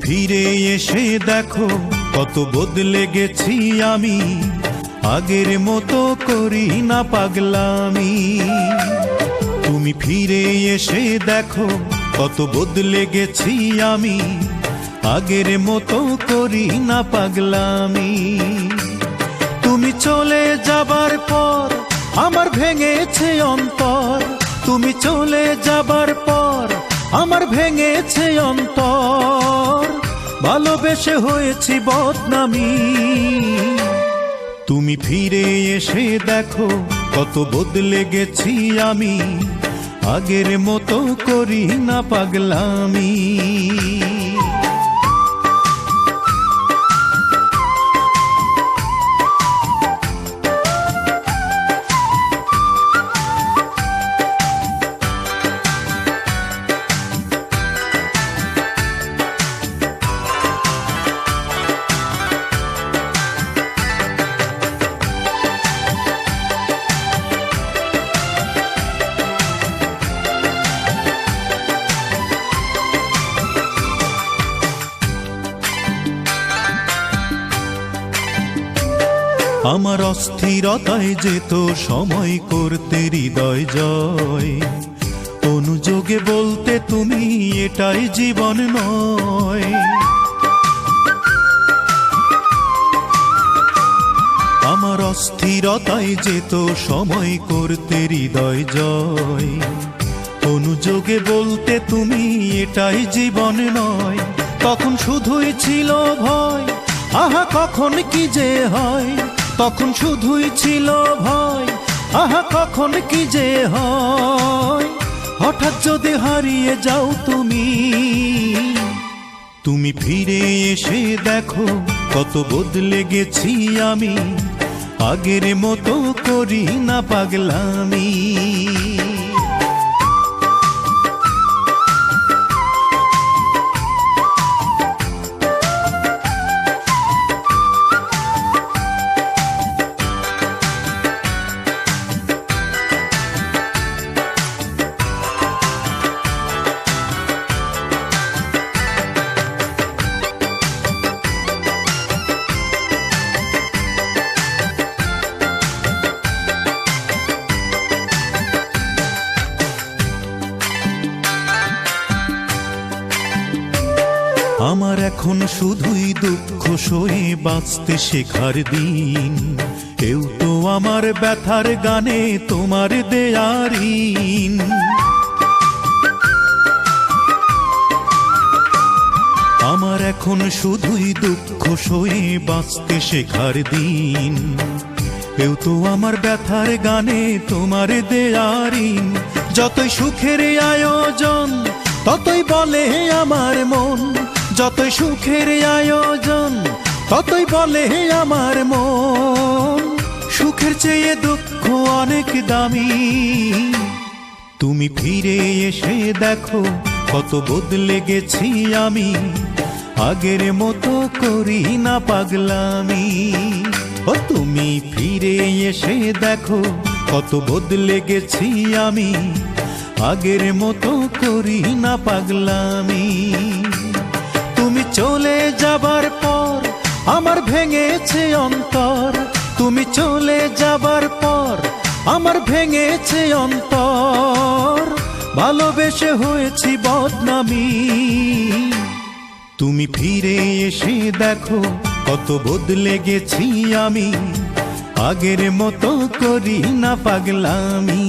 ফিরে এসে দেখো কত বদলে গেছি আমি, আগের মতো করি না পাগলামি। তুমি ফিরে এসে দেখো কত বদলে গেছি আমি, আগের মতো করি না পাগলামি। তুমি চলে যাবার পর আমার ভেঙেছে অন্তর, তুমি চলে যাবার পর আমার ভেঙেছে অন্তর, ভালোবেসে হয়েছি বদনামি। তুমি ফিরে এসে দেখো কত বদলে গেছি আমি, আগের মতো করি না পাগলামি। আমার অস্থিরতায় যেত সময় করতে হৃদয় জয়, অনুযোগে বলতে তুমি এটাই জীবন নয়। আমার অস্থিরতায় যেত সময় করতে হৃদয় জয়, অনুযোগে বলতে তুমি এটাই জীবন নয়। তখন শুধুই ছিল ভয়, আহা কখন কি যে হয়, তখন শুধুই ছিল ভয়, আহা কখন কি যে হয়। হঠাৎ যদি হারিয়ে যাও তুমি, তুমি ফিরে এসে দেখো কত বদলে গেছি আমি, আগের মতো করি না পাগলামি। আমার এখন শুধুই দুঃখ সয়ে বাঁচতে শেখার দিন, কেউ তো আমার ব্যথার গানে তোমার দেয়ার ঋণ। আমার এখন শুধুই দুঃখ সয়ে বাঁচতে শেখার দিন, কেউ তো আমার ব্যথার গানে তোমার দেয়ার ঋণ। যতই সুখের আয়োজন ততই বলে আমার মন, যতই সুখের আয়োজন ততই বলে আমার মন, সুখের চেয়ে দুঃখ অনেক দামি। তুমি ফিরে এসে দেখো কত বদলে গেছি আমি, আগের মতো করি না পাগলামি। ও তুমি ফিরে এসে দেখো কত বদলে গেছি আমি, আগের মতো করি না পাগলামি। তুমি চলে যাবার পর আমার ভেঙেছে অন্তর, তুমি চলে যাবার পর আমার ভেঙেছে অন্তর, ভালোবেসে হয়েছি বদনামি। তুমি ফিরে এসে দেখো কত বদলে গেছি আমি, আগের মতো করি না পাগলামি।